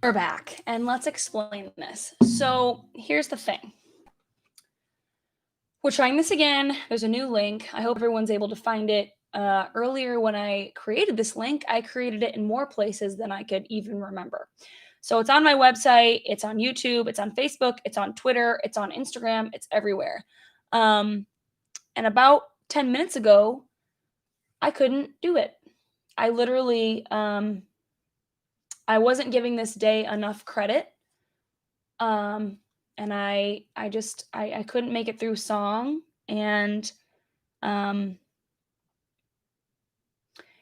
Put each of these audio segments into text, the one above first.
We're back, and let's explain this. So here's the thing. We're trying this again. There's a new link. I hope everyone's able to find it. Earlier, when I created this link, I created it in more places than I could even remember. So it's on my website, it's on YouTube, it's on Facebook, it's on Twitter, it's on Instagram, it's everywhere. And about 10 minutes ago, I couldn't do it. I literally, I wasn't giving this day enough credit. And I couldn't make it through song. And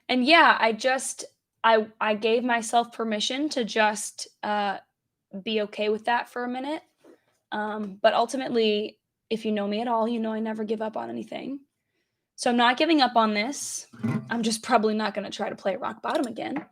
yeah, I gave myself permission to just be okay with that for a minute. But ultimately, if you know me at all, you know I never give up on anything. So I'm not giving up on this. I'm just probably not going to try to play rock bottom again.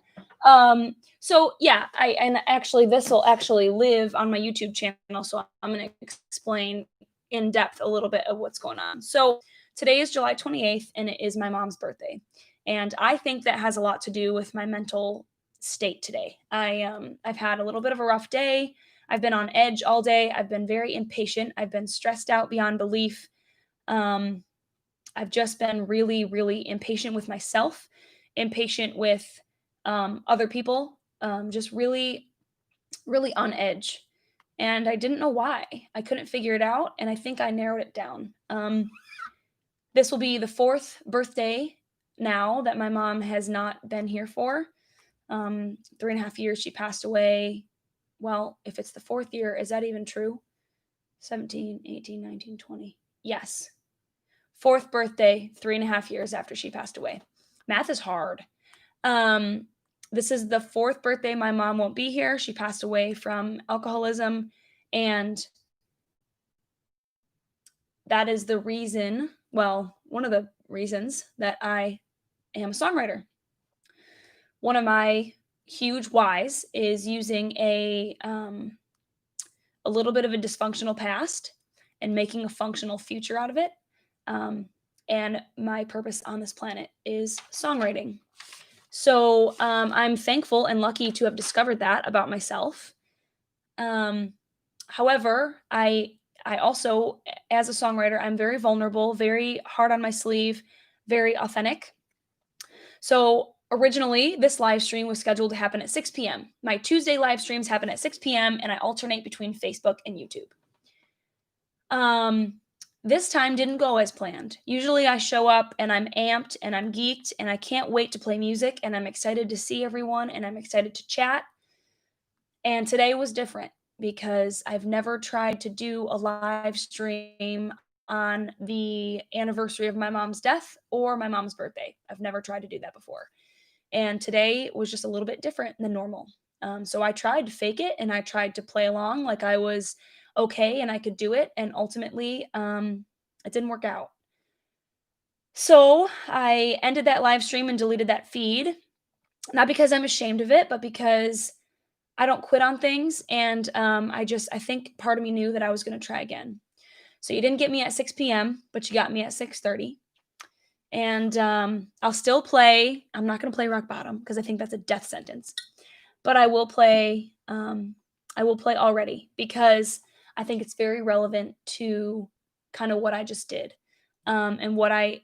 So yeah, this will actually live on my YouTube channel. So I'm going to explain in depth a little bit of what's going on. So today is July 28th and it is my mom's birthday. And I think that has a lot to do with my mental state today. I've had a little bit of a rough day. I've been on edge all day. I've been very impatient. I've been stressed out beyond belief. I've just been really, really impatient with myself, impatient with other people, just really, really on edge. And I didn't know why. I couldn't figure it out, and I think I narrowed it down. This will be the 4th birthday now that my mom has not been here for. 3.5 years she passed away. Well, if it's the 4th year, is that even true? 17, 18, 19, 20. Yes. 4th birthday, 3.5 years after she passed away. Math is hard. This is the 4th birthday my mom won't be here. She passed away from alcoholism, and that is the reason, well, one of the reasons that I am a songwriter. One of my huge whys is using a little bit of a dysfunctional past and making a functional future out of it. And my purpose on this planet is songwriting. So I'm thankful and lucky to have discovered that about myself. However, I also, as a songwriter, I'm very vulnerable, very hard on my sleeve, very authentic. So originally, this live stream was scheduled to happen at 6 p.m. My Tuesday live streams happen at 6 p.m. and I alternate between Facebook and YouTube. This time didn't go as planned. Usually I show up and I'm amped and I'm geeked and I can't wait to play music and I'm excited to see everyone and I'm excited to chat. And today was different because I've never tried to do a live stream on the anniversary of my mom's death or my mom's birthday. I've never tried to do that before. And today was just a little bit different than normal. So I tried to fake it and I tried to play along like I was okay and I could do it. And ultimately, it didn't work out. So I ended that live stream and deleted that feed, not because I'm ashamed of it, but because I don't quit on things. And I think part of me knew that I was going to try again. So you didn't get me at 6 p.m., but you got me at 6:30. And I'll still play. I'm not going to play rock bottom because I think that's a death sentence. But I will play already because I think it's very relevant to kind of what I just did and what I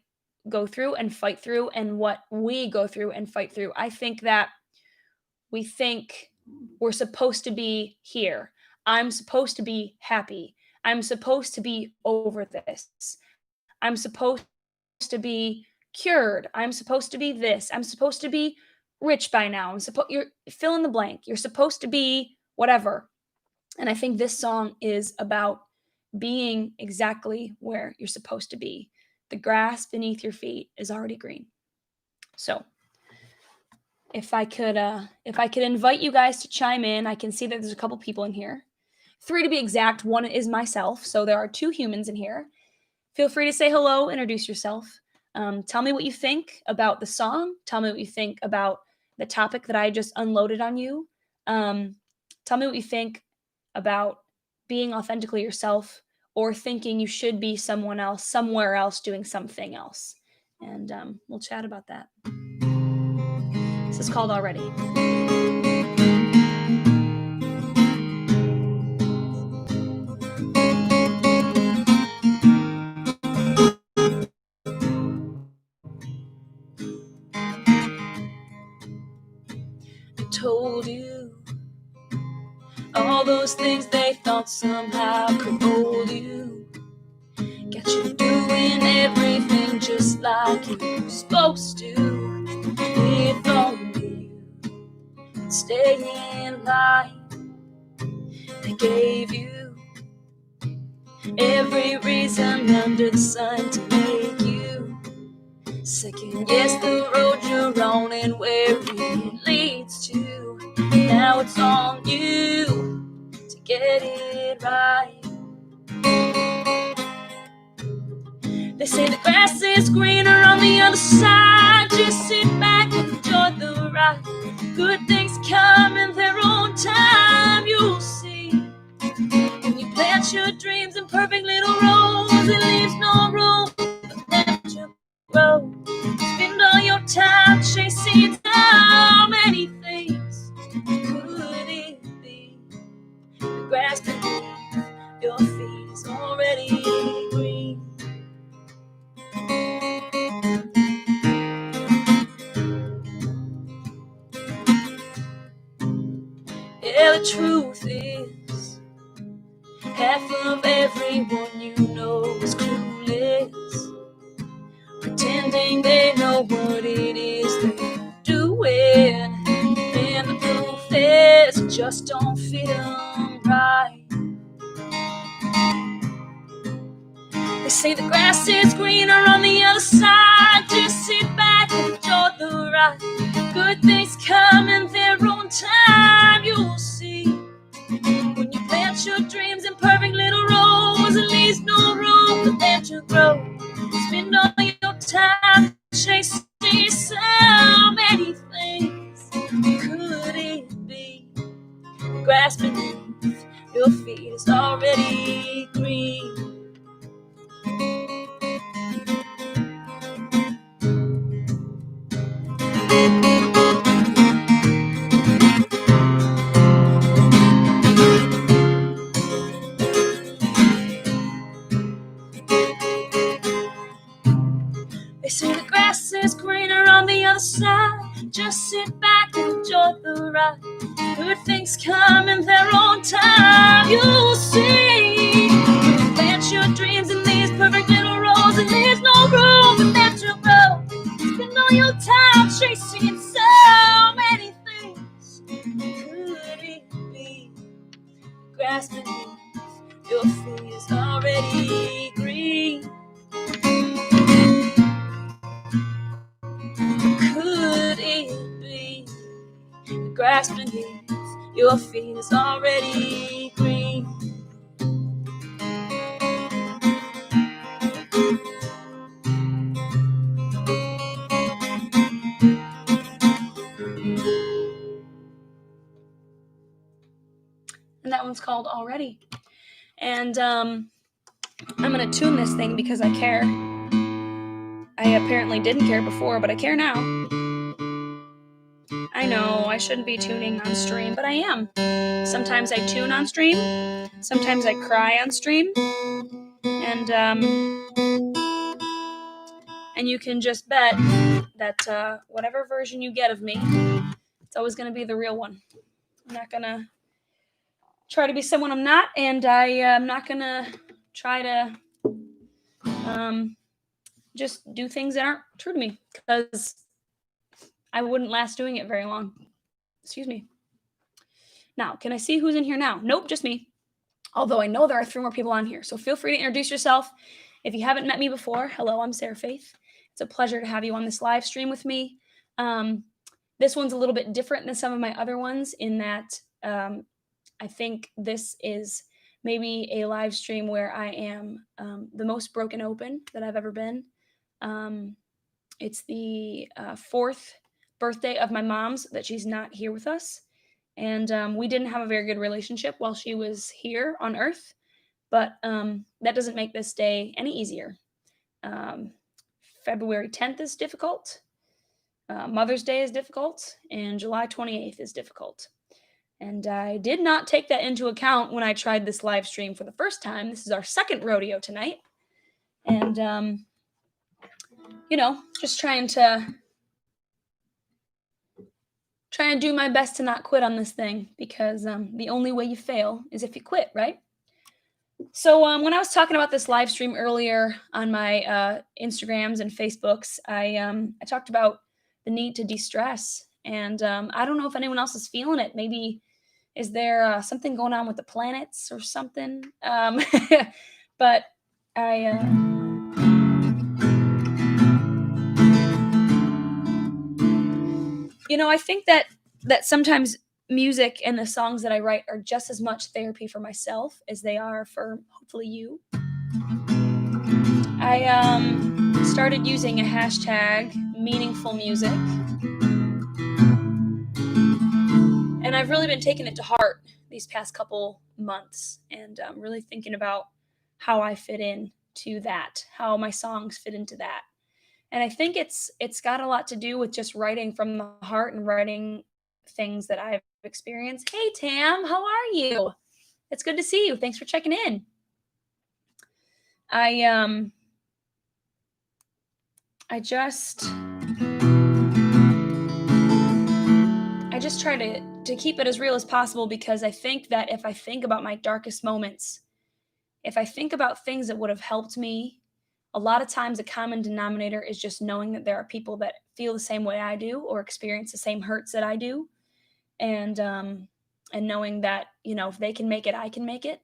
go through and fight through and what we go through and fight through. I think that we think we're supposed to be here. I'm supposed to be happy. I'm supposed to be over this. I'm supposed to be cured. I'm supposed to be this. I'm supposed to be rich by now. You're fill in the blank. You're supposed to be whatever. And I think this song is about being exactly where you're supposed to be. The grass beneath your feet is already green. So if I could invite you guys to chime in, I can see that there's a couple people in here. 3 to be exact. 1 is myself. So there are 2 humans in here. Feel free to say hello, introduce yourself. Tell me what you think about the song. Tell me what you think about the topic that I just unloaded on you. Tell me what you think about being authentically yourself or thinking you should be someone else, somewhere else, doing something else. And we'll chat about that. This is called Already. I told you all those things they thought somehow could hold you. Got you doing everything just like you're supposed to. If only you'd stay in line. They gave you every reason under the sun to make you second guess the road you're on and where it leads to. Now it's on you to get it right. They say the grass is greener on the other side. Just sit back and enjoy the ride. Good things come in their own time, you'll see. When you plant your dreams in perfect little rows, it leaves no room for them to grow. Spend all your time chasing down many things. Could it be the grass beneath your feet is already green? Yeah, the truth is, half of everyone you know is clueless, pretending they know what it is they're doing. And the proof is, it just don't fit them right. They say the grass is greener on the other side. Just sit back and enjoy the ride. Good things come in their own time, you'll see. When you plant your dreams in perfect little rows, it leaves no room for them to grow. Spend all your time chasing so many things. Could it be the grass beneath your feet is already green? They say the grass is greener on the other side. Just sit back and enjoy the ride. Good things come in their own time, you'll see. When you plant your dreams in these perfect little rows, and there's no room for them to grow. Spend all your time chasing so many things. Could it be the grass beneath your feet is already green? Could it be the grass beneath your feet is already green? And that one's called Already. And I'm going to tune this thing because I care. I apparently didn't care before, but I care now. I know I shouldn't be tuning on stream, but I am. Sometimes I tune on stream. Sometimes I cry on stream. And you can just bet that whatever version you get of me, it's always going to be the real one. I'm not going to try to be someone I'm not, and I am not going to try to just do things that aren't true to me, because I wouldn't last doing it very long. Excuse me. Now, can I see who's in here now? Nope, just me. Although I know there are 3 more people on here, so feel free to introduce yourself. If you haven't met me before, hello, I'm Sarah Faith. It's a pleasure to have you on this live stream with me. This one's a little bit different than some of my other ones in that I think this is maybe a live stream where I am the most broken open that I've ever been. It's the 4th birthday of my mom's that she's not here with us. And we didn't have a very good relationship while she was here on Earth. But that doesn't make this day any easier. February 10th is difficult. Mother's Day is difficult, and July 28th is difficult. And I did not take that into account when I tried this live stream for the first time. This is our second rodeo tonight. And, just trying to do my best to not quit on this thing, because the only way you fail is if you quit, right? So when I was talking about this live stream earlier on my Instagrams and Facebooks, I talked about the need to de-stress. And I don't know if anyone else is feeling it. Maybe is there something going on with the planets or something? But I think that sometimes music and the songs that I write are just as much therapy for myself as they are for hopefully you. I started using a hashtag meaningful music, and I've really been taking it to heart these past couple months, and really thinking about how I fit in to that, how my songs fit into that. And I think it's got a lot to do with just writing from the heart and writing things that I've experienced. Hey Tam, how are you? It's good to see you. Thanks for checking in. I just try to keep it as real as possible, because I think that if I think about my darkest moments, if I think about things that would have helped me, a lot of times a common denominator is just knowing that there are people that feel the same way I do or experience the same hurts that I do. And knowing that, if they can make it, I can make it.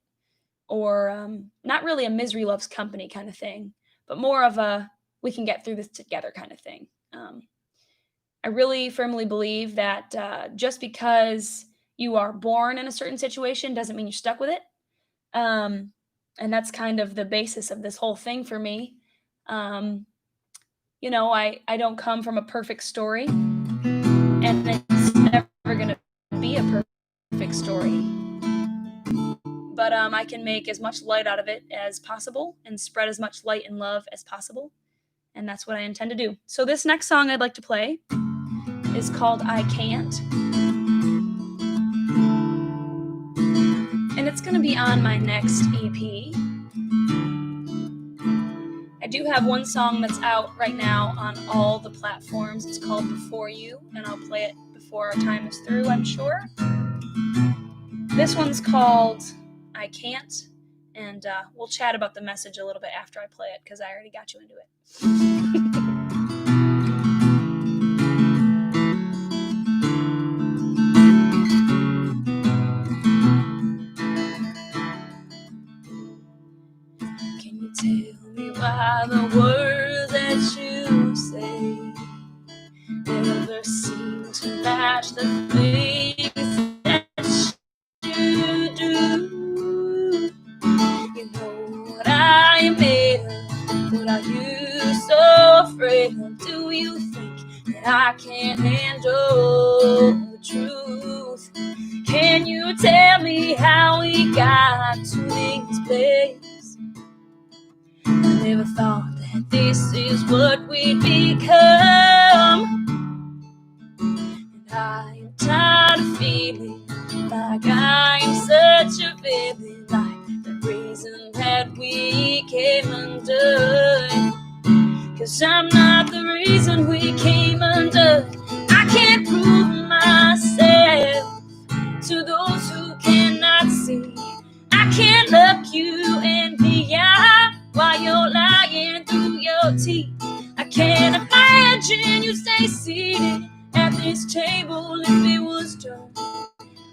Or not really a misery loves company kind of thing, but more of a we can get through this together kind of thing. I really firmly believe that just because you are born in a certain situation doesn't mean you're stuck with it. And that's kind of the basis of this whole thing for me. I don't come from a perfect story, and it's never going to be a perfect story. But I can make as much light out of it as possible and spread as much light and love as possible. And that's what I intend to do. So this next song I'd like to play is called I Can't. And it's going to be on my next EP. I do have one song that's out right now on all the platforms. It's called Before You, and I'll play it before our time is through, I'm sure. This one's called I Can't, and we'll chat about the message a little bit after I play it, because I already got you into it. Can you tell me why the words that you say never seem to match the things that you do? You know what I am made of. What are you so afraid of? Do you think that I can't handle the truth? Can you tell me how we got to this place? I never thought that this is what we'd become. And I am tired of feeling like I am such a villain, like the reason that we came undone. 'Cause I'm not the reason we came undone. I can't prove myself to those who cannot see. I can't look you in the eye while you're lying through your teeth. I can't imagine you stay seated at this table if it was done.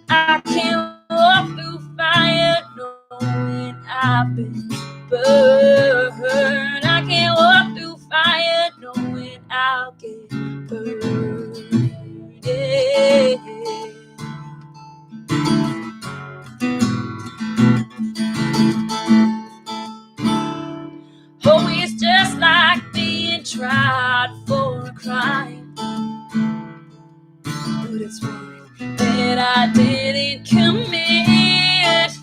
I can't walk through fire knowing I've been burned. I can't walk through fire knowing I'll get burned. Yeah. Oh, it's just like being tried for a crime, but it's one that I didn't commit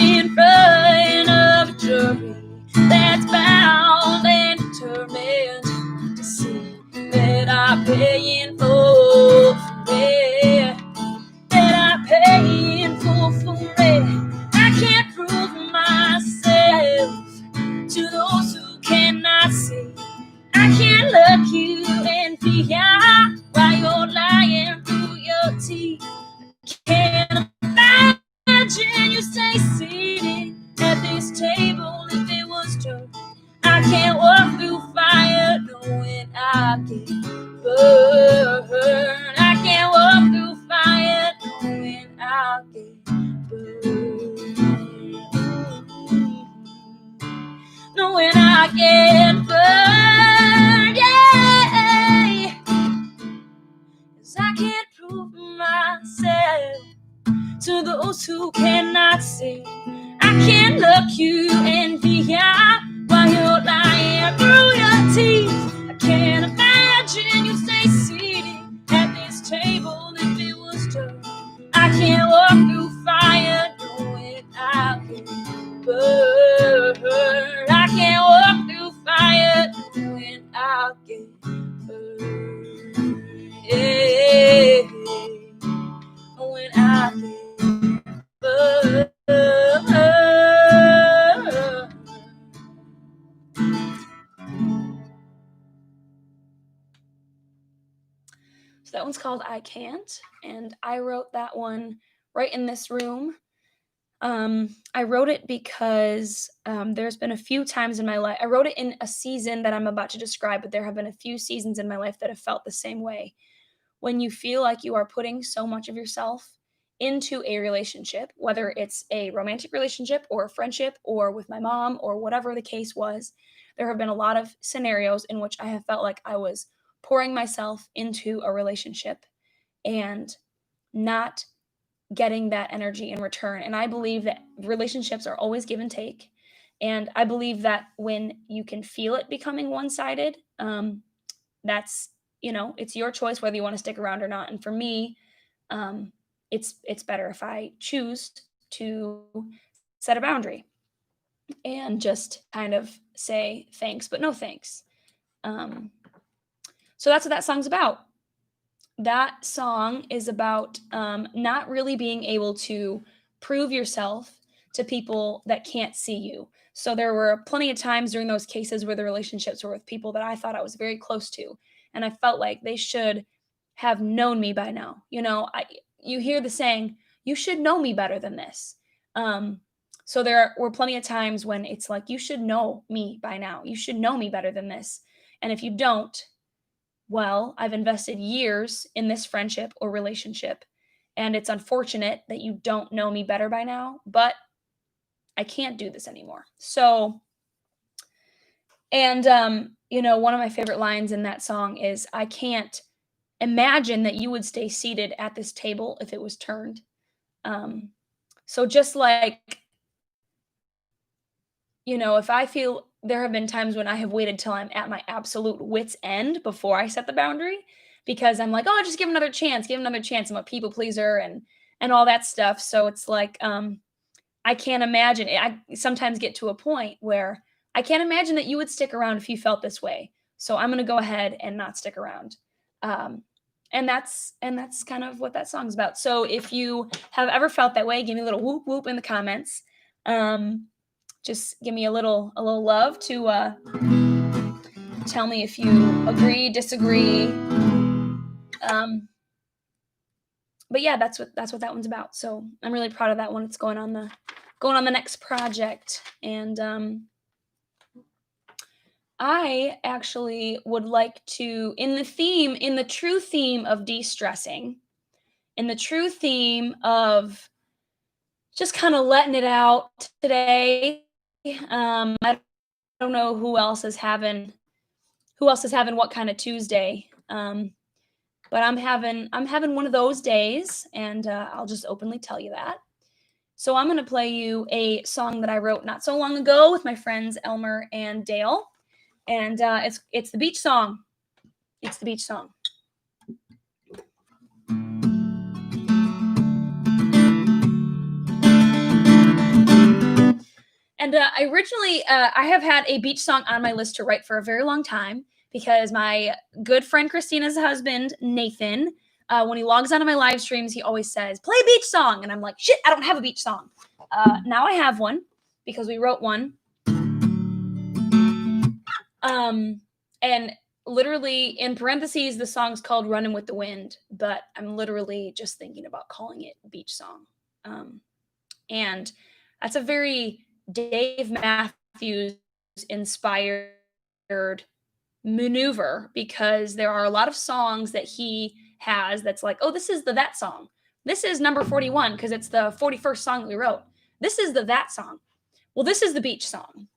in front of a jury that's bound and determined I pay in full for it? Did I pay in full for it? I can't prove myself to those who cannot see. I can't look you in the eye while you're lying through your teeth. Can't imagine you stay seated at this table if it was dirt. I can't walk through fire knowing I get burned. I can't walk through fire knowing I'll get burned. Knowing I get burned, yeah. 'Cause I can't prove myself to those who cannot see. I can't look you in the eye while you're lying through your teeth. I can't imagine you stay seated at this table if it was dirt. I can't walk through fire knowing I'll get burned. I can't walk through fire knowing I'll get burned. Yeah. When I get burned. So that one's called I Can't, and I wrote that one right in this room. I wrote it because there's been a few times in my life. I wrote it in a season that I'm about to describe, but there have been a few seasons in my life that have felt the same way. When you feel like you are putting so much of yourself into a relationship, whether it's a romantic relationship or a friendship or with my mom or whatever the case was, there have been a lot of scenarios in which I have felt like I was pouring myself into a relationship and not getting that energy in return. And I believe that relationships are always give and take. And I believe that when you can feel it becoming one-sided, that's, it's your choice whether you want to stick around or not. And for me, it's better if I choose to set a boundary and just kind of say thanks, but no thanks. So that's what that song's about. That song is about not really being able to prove yourself to people that can't see you. So there were plenty of times during those cases where the relationships were with people that I thought I was very close to, and I felt like they should have known me by now. You hear the saying, "You should know me better than this." So there were plenty of times when it's like, "You should know me by now. You should know me better than this." And if you don't, well, I've invested years in this friendship or relationship, and it's unfortunate that you don't know me better by now, but I can't do this anymore. So, and, one of my favorite lines in that song is, I can't imagine that you would stay seated at this table if it was turned. So just like, if I feel there have been times when I have waited till I'm at my absolute wit's end before I set the boundary, because I'm like, oh, just give another chance, give another chance. I'm a people pleaser and all that stuff. So it's like, I can't imagine. I sometimes get to a point where I can't imagine that you would stick around if you felt this way. So I'm going to go ahead and not stick around. And that's kind of what that song's about. So if you have ever felt that way, give me a little whoop whoop in the comments. Just give me a little love to tell me if you agree, disagree. But yeah, that's what that one's about. So I'm really proud of that one. It's going on the next project, and I actually would like to, in the true theme of de-stressing, in the true theme of just kind of letting it out today. I don't know who else is having what kind of Tuesday. But I'm having one of those days, and I'll just openly tell you that. So I'm going to play you a song that I wrote not so long ago with my friends Elmer and Dale, and it's the beach song. It's the beach song. And I originally I have had a beach song on my list to write for a very long time, because my good friend Christina's husband, Nathan, when he logs onto my live streams, he always says, play a beach song. And I'm like, shit, I don't have a beach song. Now I have one because we wrote one. And literally in parentheses, the song's called Running with the Wind, but I'm literally just thinking about calling it Beach Song. And that's a very Dave Matthews inspired maneuver, because there are a lot of songs that he has that's like, oh, this is the that song. This is number 41 because it's the 41st song that we wrote. This is the that song. Well, this is the beach song.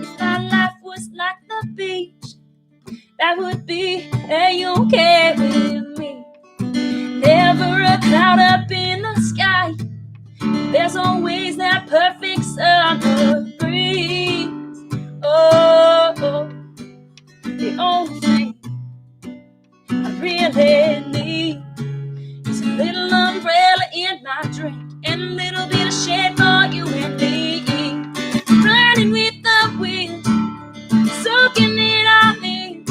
If my life was like the beach, that would be A-okay with me. Never a cloud up in the sky. There's always that perfect summer breeze. Oh, the only thing I really need is a little umbrella in my drink and a little bit of shade for you and me. Running with the wind, soaking it all in,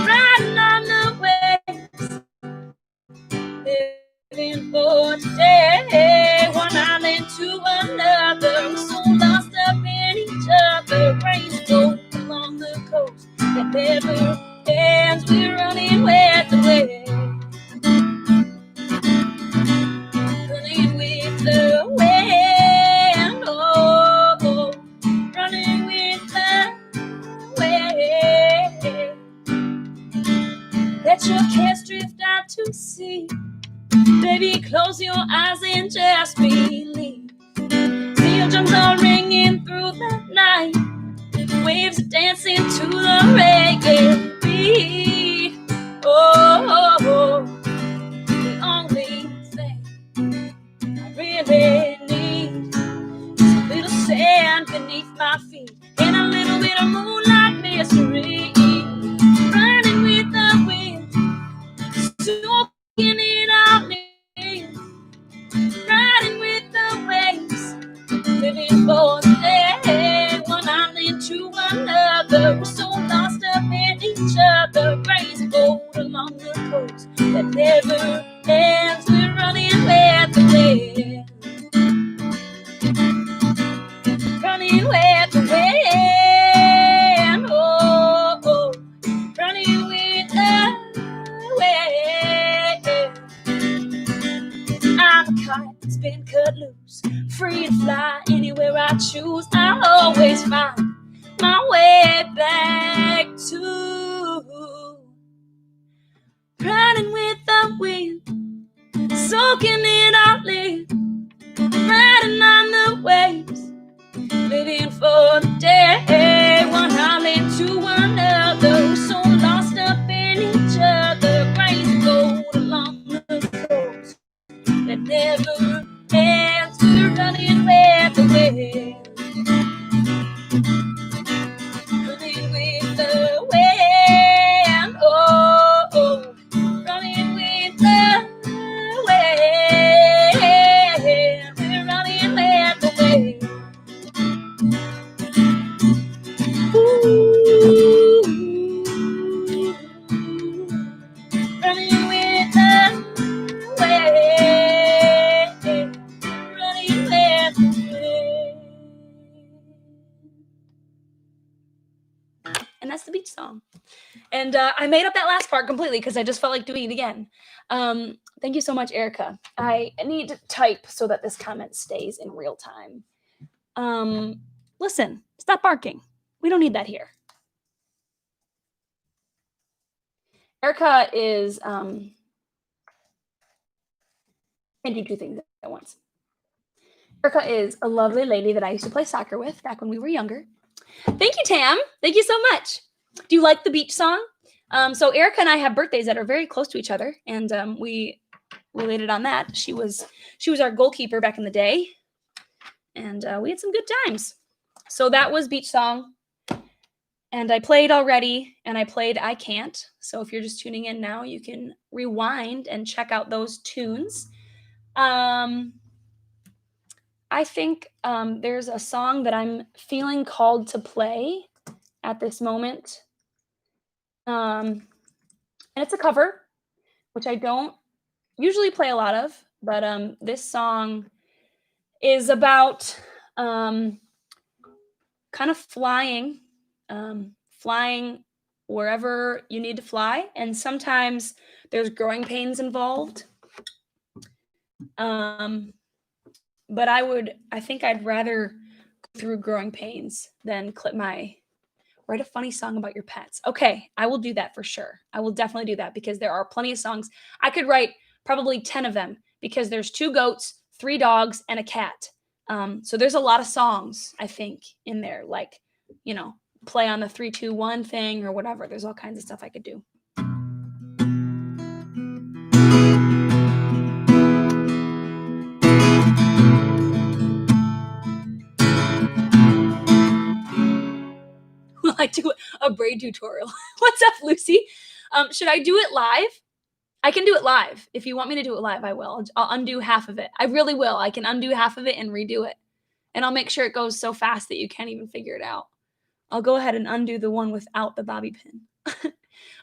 riding on the waves, living for today. One island to another, we're so lost up in each other. Rains go along the coast that never ends. We're running with the wind, running with the wind. Oh, running with the wind. Let your cares drift out to sea. Baby, close your eyes and just believe. Steel drums are ringing through the night. Waves are dancing to the reggae beat. Oh, the only thing I really need is a little sand beneath my feet and a little bit of moonlight mystery. Running with the wind, soaking it all in, riding with the waves, living for the day. One island to another, we're so lost up in each other. Crazy boat along the coast that never ends. We're running with the wind, running with the wind. Oh, running with the wind. I'm a kite that's been cut loose, free to fly anywhere I choose. I'll always find my way back to running with the wind, soaking it all in, riding on the waves, living for the day. One island to another, so lost up in each other. Crazy gold along the coast that never ends. We're running with the wind, running with the wind. Oh, running with the wind. We're running with the wind. Ooh, running with the wind, running with the wind. And that's the beach song. And I made up that last part completely because I just felt like doing it again. Thank you so much, Erica. I need to type so that this comment stays in real time. Listen, stop barking. We don't need that here. Erica is can do two things at once. Erica is a lovely lady that I used to play soccer with back when we were younger. Thank you, Tam. Thank you so much. Do you like the beach song? So Erica and I have birthdays that are very close to each other, and we related on that. She was our goalkeeper back in the day, and we had some good times. So that was beach song. And I played already, and I played I Can't. So if you're just tuning in now, you can rewind and check out those tunes. Um, I think there's a song that I'm feeling called to play at this moment. And it's a cover, which I don't usually play a lot of, but this song is about um, kind of flying wherever you need to fly, and sometimes there's growing pains involved. Um, but I think I'd rather go through growing pains than clip my write a funny song about your pets. Okay, I will do that for sure. I will definitely do that because there are plenty of songs. I could write probably 10 of them because there's 2 goats, 3 dogs, and a cat. So there's a lot of songs, I think, in there, like, you know, play on the 3, 2, 1 thing or whatever. There's all kinds of stuff I could do. Will I do a braid tutorial? What's up, Lucy? Should I do it live? I can do it live. If you want me to do it live, I will. I'll undo half of it. I really will. I can undo half of it and redo it. And I'll make sure it goes so fast that you can't even figure it out. I'll go ahead and undo the one without the bobby pin.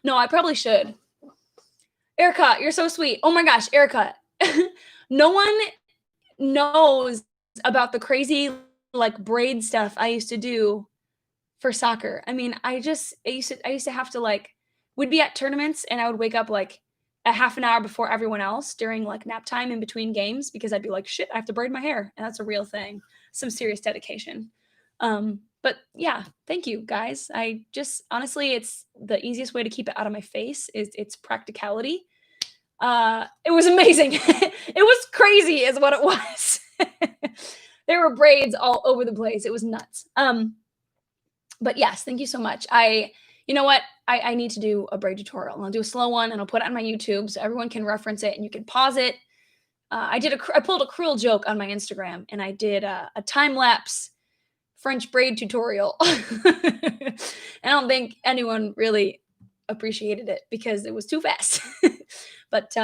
No, I probably should. Erica, you're so sweet. Oh my gosh, Erica. No one knows about the crazy like braid stuff I used to do for soccer. I mean, I used to have to like we'd be at tournaments and I would wake up like a half an hour before everyone else during like nap time in between games because I'd be like, shit, I have to braid my hair. And that's a real thing. Some serious dedication. But yeah, thank you guys. I just honestly it's the easiest way to keep it out of my face is its practicality. It was amazing. It was crazy is what it was. There were braids all over the place. It was nuts. But yes, thank you so much. You know what? I need to do a braid tutorial. And I'll do a slow one and I'll put it on my YouTube so everyone can reference it and you can pause it. I pulled a cruel joke on my Instagram and I did a time lapse French braid tutorial. I don't think anyone really appreciated it because it was too fast. But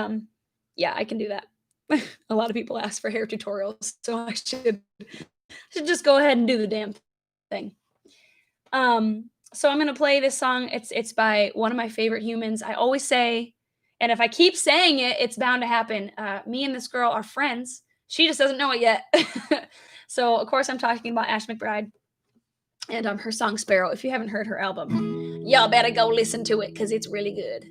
yeah, I can do that. A lot of people ask for hair tutorials, so I should just go ahead and do the damn thing. So I'm gonna play this song. It's by one of my favorite humans. I always say, and if I keep saying it, it's bound to happen. Me and this girl are friends. She just doesn't know it yet. So of course I'm talking about Ash McBride and her song Sparrow. If you haven't heard her album, y'all better go listen to it because it's really good.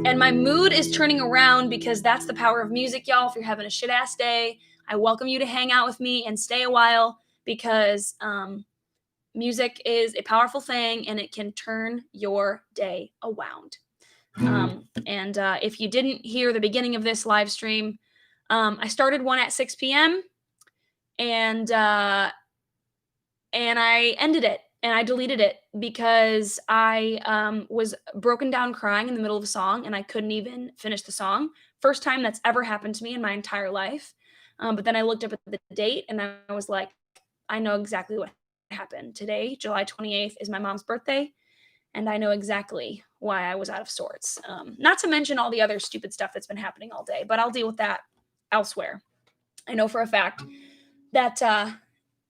And my mood is turning around because that's the power of music, y'all. If you're having a shit ass day, I welcome you to hang out with me and stay a while because music is a powerful thing and it can turn your day around. And if you didn't hear the beginning of this live stream, I started one at 6 p.m. and I ended it and I deleted it because I was broken down crying in the middle of a song and I couldn't even finish the song. First time that's ever happened to me in my entire life. But then I looked up at the date and I was like, I know exactly what happened. Today, July 28th, is my mom's birthday. And I know exactly why I was out of sorts. Not to mention all the other stupid stuff that's been happening all day, but I'll deal with that elsewhere. I know for a fact that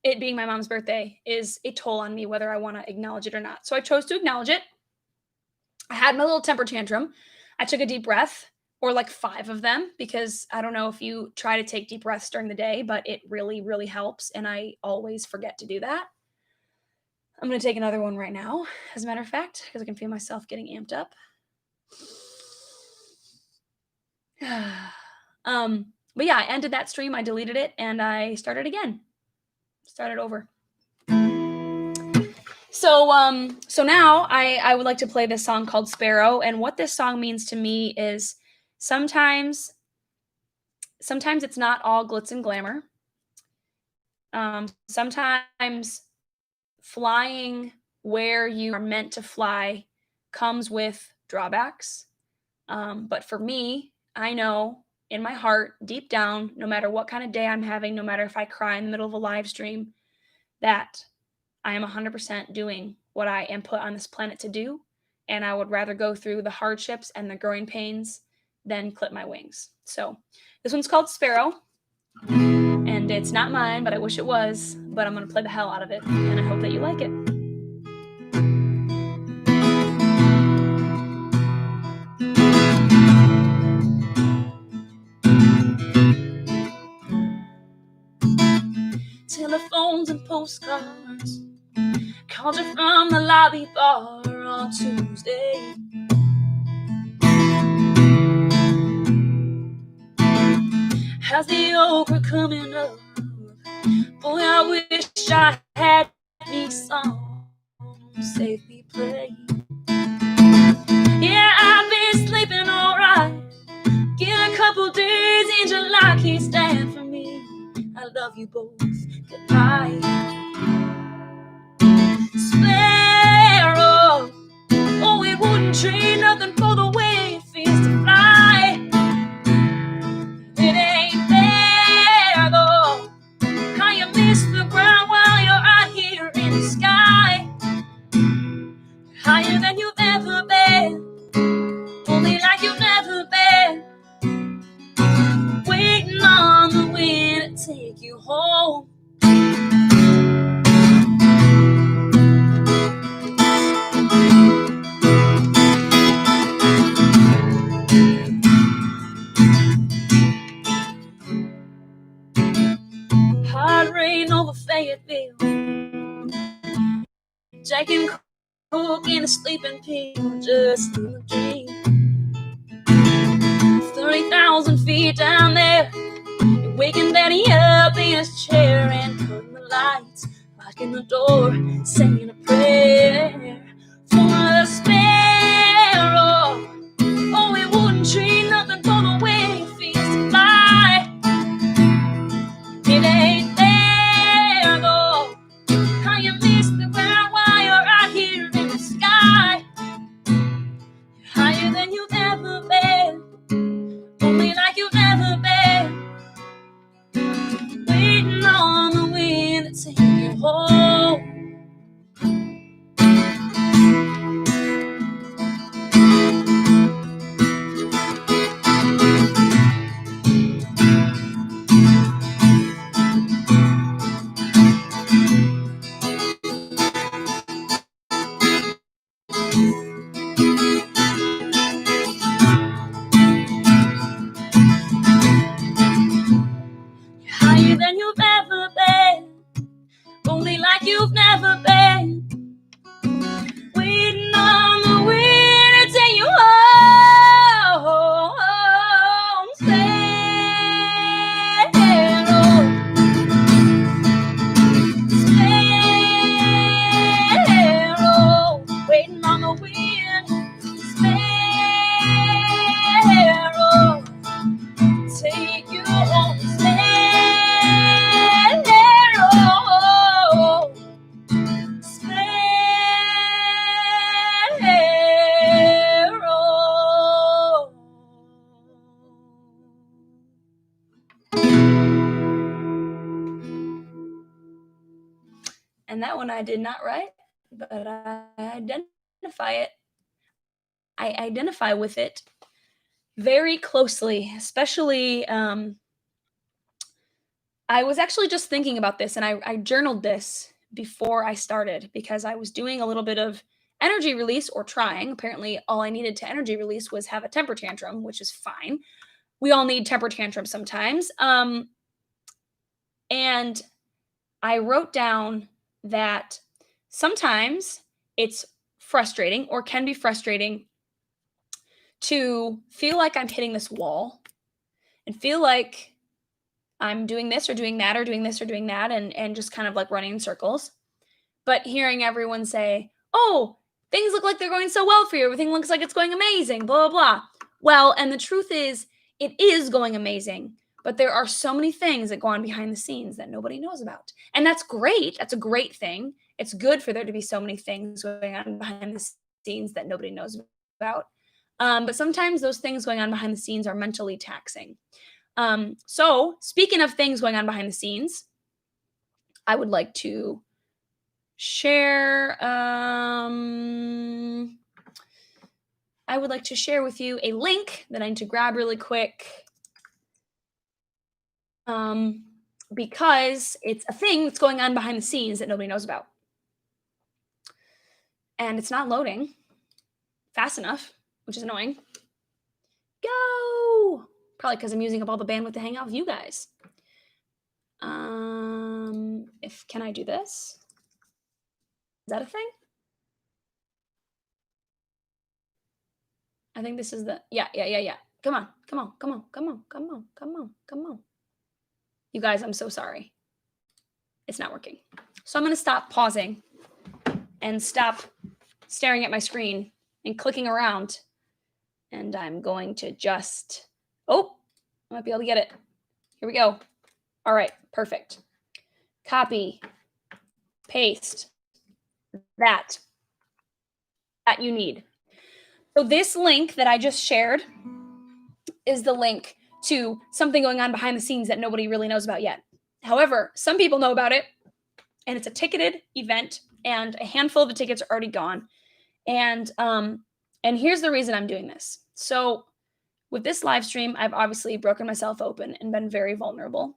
it being my mom's birthday is a toll on me, whether I want to acknowledge it or not. So I chose to acknowledge it. I had my little temper tantrum. I took a deep breath, or like 5 of them, because I don't know if you try to take deep breaths during the day, but it really, really helps. And I always forget to do that. I'm going to take another one right now, as a matter of fact, because I can feel myself getting amped up. But yeah, I ended that stream. I deleted it and I started again. Started over. So now I would like to play this song called Sparrow. And what this song means to me is sometimes it's not all glitz and glamour. Sometimes flying where you are meant to fly comes with drawbacks. But for me, I know in my heart, deep down, no matter what kind of day I'm having, no matter if I cry in the middle of a live stream, that I am 100% doing what I am put on this planet to do. And I would rather go through the hardships and the growing pains then clip my wings. So this one's called Sparrow, and it's not mine, but I wish it was, but I'm going to play the hell out of it, and I hope that you like it. Telephones and postcards called you from the lobby bar on Tuesday. How's the okra coming up? Boy, I wish I had me some save me play. Yeah, I've been sleeping alright. Get a couple days in July, can't stand for me. I love you both. Goodbye. Sparrow, oh, we wouldn't trade nothing for the way it feels to fly. It ain't fair though, how you miss the ground while you're out here in the sky. Higher than you've ever been, only like you've never been. Waiting on the wind to take you home. Hard rain over Fayetteville, Jack and Coke in a sleeping pill, just in a dream. 30,000 feet down there, you're waking Daddy up in his chair and cutting the lights, locking the door, singing a prayer for the sparrow. Oh, we wouldn't trade nothing for the way it feels to fly. It ain't there though, how you miss the ground while you're out here in the sky. You're higher than you've ever been, only like you've never been. Waiting on the wind to take you home. Higher than you've ever been, only like you've never been. Waiting on the wind to take you home. Sparrow, sparrow, waiting on the wind. Sparrow, take you home. And that one I did not write, but I identify it. I identify with it very closely, especially I was actually just thinking about this, and I journaled this before I started because I was doing a little bit of energy release, or trying. Apparently, all I needed to energy release was have a temper tantrum, which is fine. We all need temper tantrums sometimes. And I wrote down that sometimes it's frustrating, or can be frustrating, to feel like I'm hitting this wall and feel like I'm doing this or doing that or doing this or doing that, and just kind of like running in circles. But hearing everyone say, oh, things look like they're going so well for you. Everything looks like it's going amazing, blah, blah, blah. Well, and the truth is, it is going amazing. But there are so many things that go on behind the scenes that nobody knows about. And that's great. That's a great thing. It's good for there to be so many things going on behind the scenes that nobody knows about. But sometimes those things going on behind the scenes are mentally taxing. So speaking of things going on behind the scenes, I would like to share, I I would like to share with you a link that I need to grab really quick. Because it's a thing that's going on behind the scenes that nobody knows about. And it's not loading fast enough, which is annoying. Go! Probably because I'm using up all the bandwidth to hang out with you guys. Can I do this? Is that a thing? I think this is the, yeah. Come on. You guys, I'm so sorry. It's not working. So I'm going to stop pausing and stop staring at my screen and clicking around. And I'm going to just, oh, I might be able to get it. Here we go. All right, perfect. Copy, paste, that you need. So this link that I just shared is the link to something going on behind the scenes that nobody really knows about yet. However, some people know about it, and it's a ticketed event, and a handful of the tickets are already gone. And here's the reason I'm doing this. So with this live stream, I've obviously broken myself open and been very vulnerable.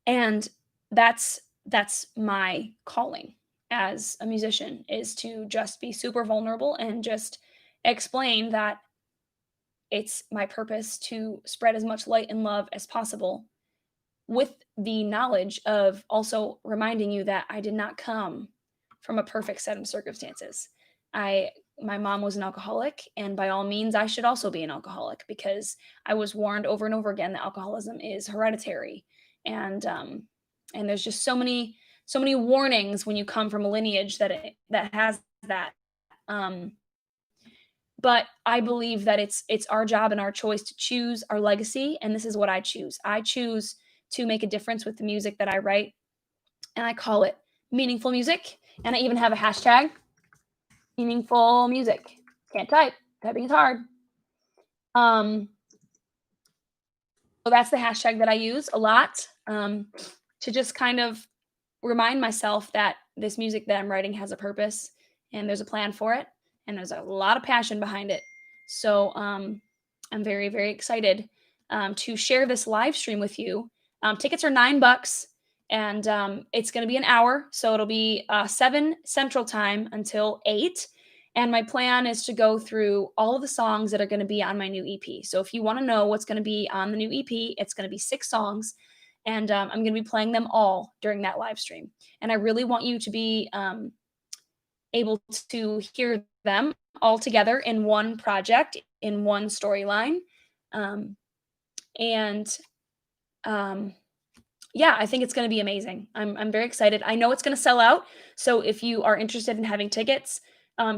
And that's my calling as a musician, is to just be super vulnerable and just explain that it's my purpose to spread as much light and love as possible, with the knowledge of also reminding you that I did not come from a perfect set of circumstances. My mom was an alcoholic, and by all means, I should also be an alcoholic, because I was warned over and over again that alcoholism is hereditary, and there's just so many warnings when you come from a lineage that has that. But I believe that it's our job and our choice to choose our legacy, and this is what I choose. I choose to make a difference with the music that I write, and I call it meaningful music, and I even have a hashtag. Meaningful music. Can't type. Typing is hard. So that's the hashtag that I use a lot, to just kind of remind myself that this music that I'm writing has a purpose, and there's a plan for it, and there's a lot of passion behind it. So I'm very, very excited to share this live stream with you. Tickets are $9, and it's going to be an hour. So it'll be 7 Central Time until 8. And my plan is to go through all of the songs that are going to be on my new EP. So if you want to know what's going to be on the new EP, it's going to be 6 songs. And I'm going to be playing them all during that live stream. And I really want you to be able to hear them all together in one project, in one storyline. Yeah, I think it's going to be amazing. I'm very excited. I know it's going to sell out. So if you are interested in having tickets,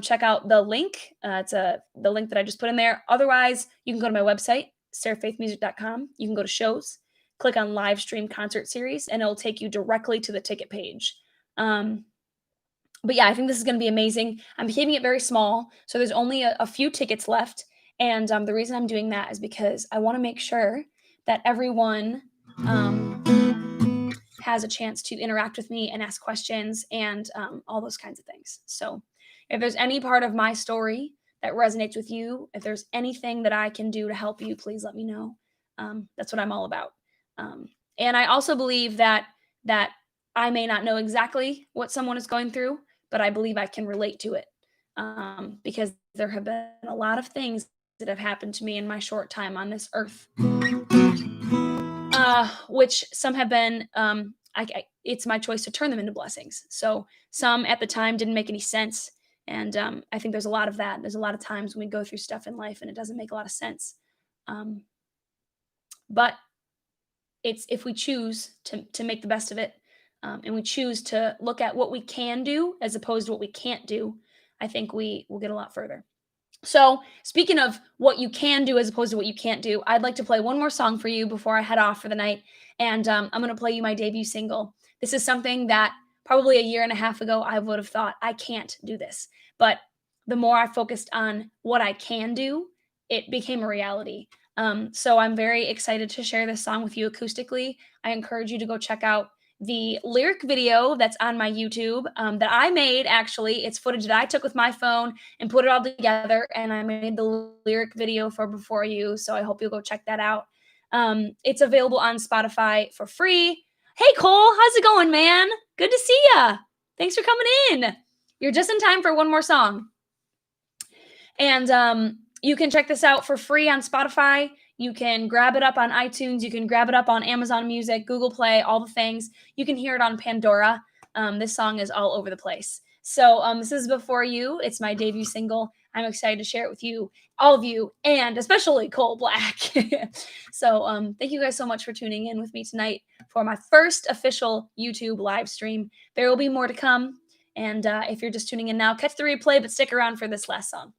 check out the link. It's the link that I just put in there. Otherwise, you can go to my website, seraphfaithmusic.com. You can go to shows, click on live stream concert series, and it'll take you directly to the ticket page. But yeah, I think this is going to be amazing. I'm keeping it very small, so there's only a few tickets left. And the reason I'm doing that is because I want to make sure that everyone has a chance to interact with me and ask questions and all those kinds of things. So if there's any part of my story that resonates with you, if there's anything that I can do to help you, please let me know. That's what I'm all about. And I also believe that I may not know exactly what someone is going through, but I believe I can relate to it, because there have been a lot of things that have happened to me in my short time on this earth, which some have been, it's my choice to turn them into blessings. So some at the time didn't make any sense. And I think there's a lot of that. There's a lot of times when we go through stuff in life and it doesn't make a lot of sense. But it's if we choose to make the best of it, and we choose to look at what we can do as opposed to what we can't do, I think we will get a lot further. So speaking of what you can do as opposed to what you can't do, I'd like to play one more song for you before I head off for the night. And I'm going to play you my debut single. This is something that probably a year and a half ago, I would have thought, I can't do this. But the more I focused on what I can do, it became a reality. So I'm very excited to share this song with you acoustically. I encourage you to go check out the lyric video that's on my YouTube that I made, actually. It's footage that I took with my phone and put it all together, and I made the lyric video for Before You, so I hope you'll go check that out. It's available on Spotify for free. Hey, Cole, how's it going, man? Good to see ya. Thanks for coming in. You're just in time for one more song. And you can check this out for free on Spotify. You can grab it up on iTunes. You can grab it up on Amazon Music, Google Play, all the things. You can hear it on Pandora. This song is all over the place. So this is Before You. It's my debut single. I'm excited to share it with you, all of you, and especially Cole Black. So thank you guys so much for tuning in with me tonight for my first official YouTube live stream. There will be more to come. And if you're just tuning in now, catch the replay, but stick around for this last song.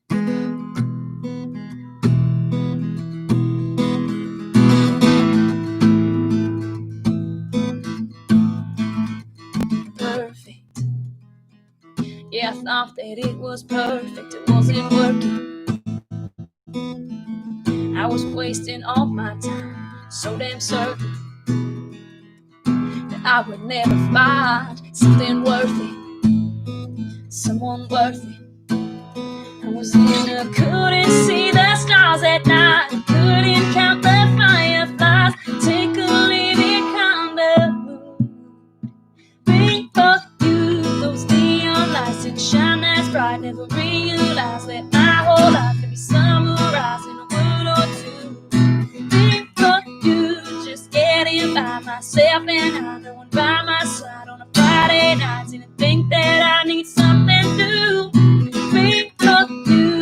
Perfect. Yeah, I thought that it was perfect. It wasn't working. I was wasting all my time, so damn certain that I would never find something worthy, someone worthy. I was in a couldn't see the stars at night, couldn't count the fireflies, take a living kind of mood. Before you, those neon lights didn't shine as bright, never realized that my whole life could be summarized in a word or two. Before you, just getting by myself and I, no one by my side on a Friday night, didn't think that I need something new. Before you,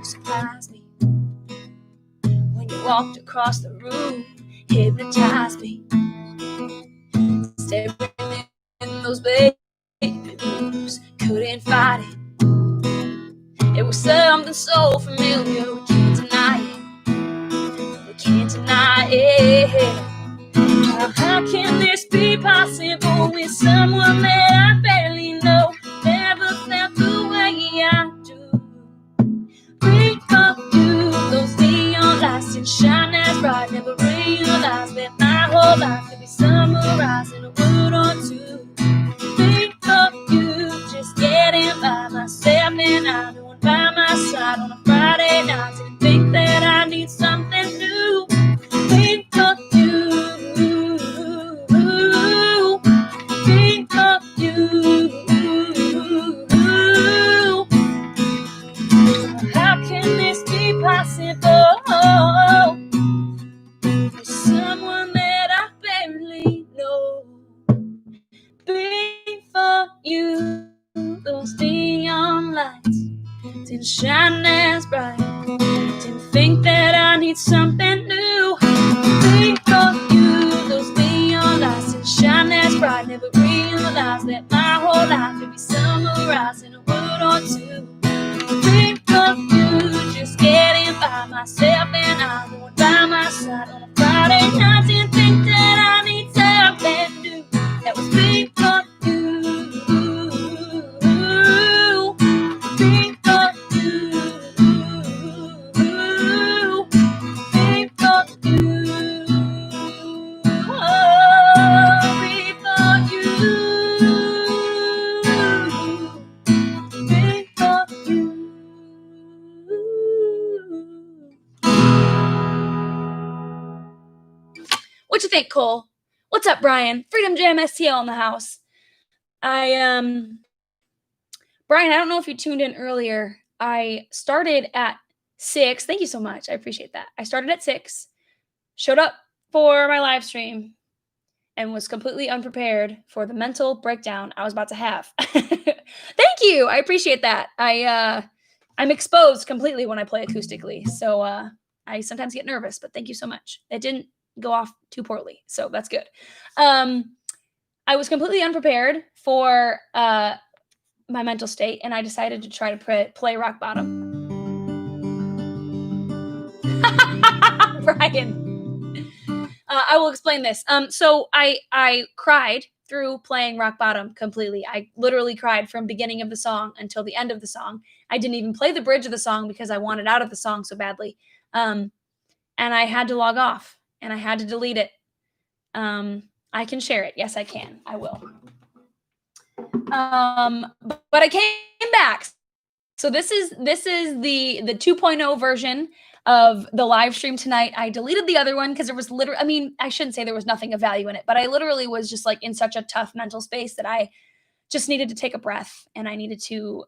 surprised me when you walked across the room, hypnotized me, staring in those baby blues, couldn't fight it. It was something so familiar, we can't deny it, we can't deny it. How can this be possible with someone that I barely know, never felt the way I do? Before you, those neon lights didn't shine as bright, never realized that my whole life could be summarized in a word or two. Before you, just getting by myself and I, no one by my side on a Friday night, didn't think that I need something new. Before you, before you, how can this be possible for someone that I barely know? Before you, those neon lights didn't shine as bright, didn't think that I need something new. Before you, those neon lights didn't shine as bright, never realized that my whole life could be summarized in a word or two. Before you, just getting by myself and I, no one by my side on a Friday night, didn't think that I need something new. That was before you, before you, before you, oh, before you. What you think, Cole? What's up, Brian? Freedom Jam STL in the house. Brian, I don't know if you tuned in earlier. I started at 6. Thank you so much. I appreciate that. I started at 6, showed up for my live stream, and was completely unprepared for the mental breakdown I was about to have. Thank you. I appreciate that. I'm exposed completely when I play acoustically, so I sometimes get nervous, but thank you so much. It didn't go off too poorly, so that's good. I was completely unprepared for my mental state, and I decided to try to play rock bottom. Brian, I will explain this. So I cried through playing Rock Bottom completely. I literally cried from beginning of the song until the end of the song. I didn't even play the bridge of the song because I wanted out of the song so badly. And I had to log off and I had to delete it. I can share it. Yes, I can. I will. But I came back. So this is the 2.0 version of the live stream tonight. I deleted the other one because there was literally, I mean, I shouldn't say there was nothing of value in it, but I literally was just like in such a tough mental space that I just needed to take a breath and I needed to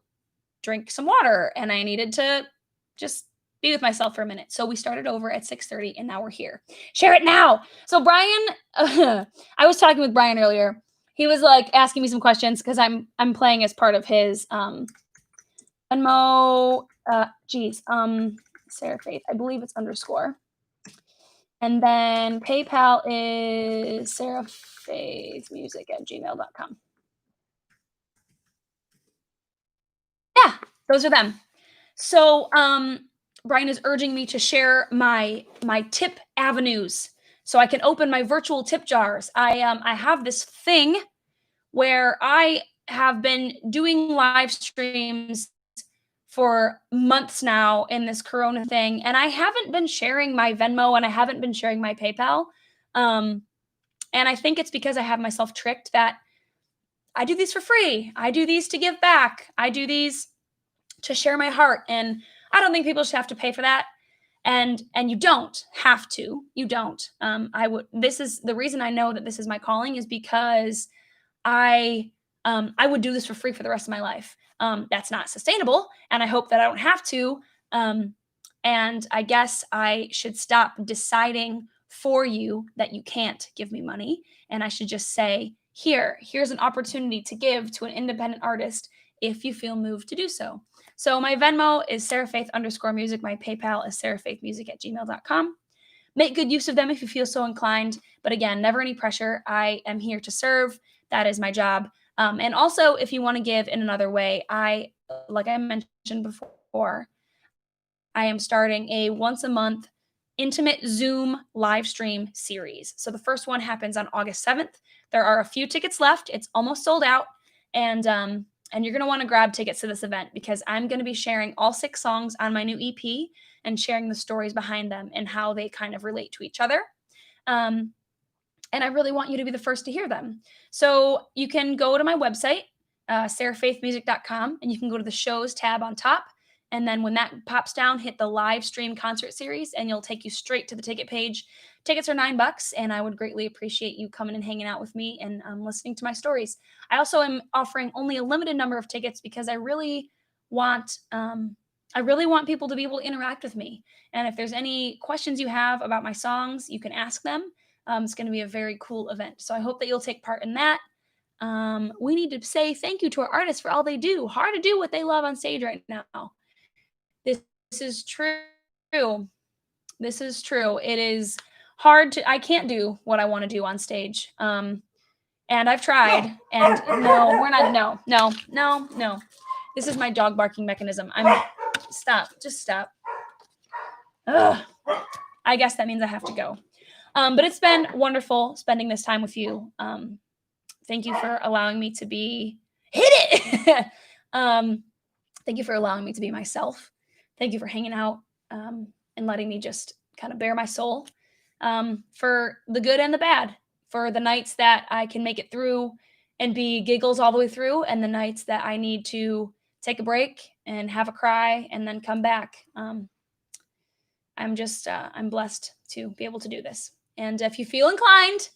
drink some water and I needed to just be with myself for a minute. So we started over at 6:30 and now we're here. Share it now. So Brian, I was talking with Brian earlier. He was like asking me some questions because I'm playing as part of his Venmo, Sarah Faith, I believe it's underscore. And then PayPal is sarahfaithmusic@gmail.com. Yeah, those are them. So Brian is urging me to share my tip avenues so I can open my virtual tip jars. I have this thing where I have been doing live streams for months now in this Corona thing, and I haven't been sharing my Venmo and I haven't been sharing my PayPal. And I think it's because I have myself tricked that I do these for free. I do these to give back. I do these to share my heart, and I don't think people should have to pay for that. And you don't have to. You don't. This is the reason I know that this is my calling is because I would do this for free for the rest of my life. That's not sustainable, and I hope that I don't have to. And I guess I should stop deciding for you that you can't give me money, and I should just say, here's an opportunity to give to an independent artist if you feel moved to do so. So my Venmo is sarahfaith_music. My PayPal is sarahfaithmusic@gmail.com. Make good use of them if you feel so inclined. But again, never any pressure. I am here to serve. That is my job. And also, if you want to give in another way, like I mentioned before, I am starting a once a month intimate Zoom live stream series. So the first one happens on August 7th. There are a few tickets left. It's almost sold out. And you're going to want to grab tickets to this event because I'm going to be sharing all 6 songs on my new EP and sharing the stories behind them and how they kind of relate to each other. And I really want you to be the first to hear them. So you can go to my website, sarahfaithmusic.com, and you can go to the shows tab on top. And then when that pops down, hit the live stream concert series, and it'll take you straight to the ticket page. Tickets are $9, and I would greatly appreciate you coming and hanging out with me and listening to my stories. I also am offering only a limited number of tickets because I really want people to be able to interact with me. And if there's any questions you have about my songs, you can ask them. It's going to be a very cool event. So I hope that you'll take part in that. We need to say thank you to our artists for all they do. Hard to do what they love on stage right now. This is true. This is true. It is hard I can't do what I want to do on stage. And I've tried. And no, we're not. No. This is my dog barking mechanism. Stop. Just stop. Ugh. I guess that means I have to go. But it's been wonderful spending this time with you. Thank you for allowing me to be hit it. Thank you for allowing me to be myself. Thank you for hanging out and letting me just kind of bare my soul for the good and the bad, for the nights that I can make it through and be giggles all the way through, and the nights that I need to take a break and have a cry and then come back. I'm blessed to be able to do this. And if you feel inclined,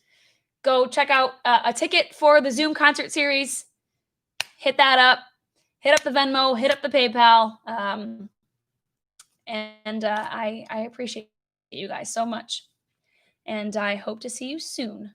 go check out a ticket for the Zoom concert series. Hit that up. Hit up the Venmo. Hit up the PayPal. I appreciate you guys so much. And I hope to see you soon.